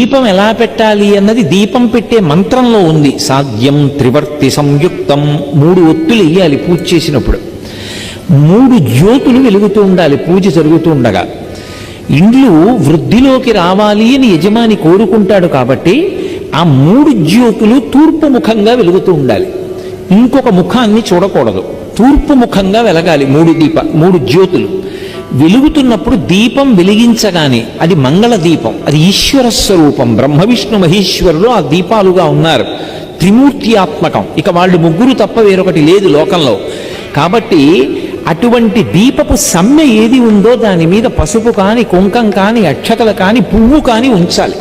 దీపం ఎలా పెట్టాలి అన్నది దీపం పెట్టే మంత్రంలో ఉంది. సాధ్యం త్రివర్తి సంయుక్తం, 3 ఒత్తులు వేయాలి పూజ చేసినప్పుడు. 3 జ్యోతులు వెలుగుతూ ఉండాలి పూజ జరుగుతూ ఉండగా. ఇండ్లు వృద్ధిలోకి రావాలి అని యజమాని కోరుకుంటాడు కాబట్టి ఆ 3 జ్యోతులు తూర్పు ముఖంగా వెలుగుతూ ఉండాలి. ఇంకొక ముఖాన్ని చూడకూడదు, తూర్పు ముఖంగా వెలగాలి. 3 జ్యోతులు వెలుగుతున్నప్పుడు దీపం వెలిగించగానే అది మంగళ దీపం, అది ఈశ్వర స్వరూపం. బ్రహ్మ విష్ణు మహేశ్వరులు ఆ దీపాలుగా ఉన్నారు, త్రిమూర్త్యాత్మకం. ఇక వాళ్ళు ముగ్గురు తప్ప వేరొకటి లేదు లోకంలో. కాబట్టి అటువంటి దీపపు సమ్మె ఏది ఉందో దాని మీద పసుపు కాని, కుంకం కాని, అక్షతలు కాని, పువ్వు కాని ఉంచాలి.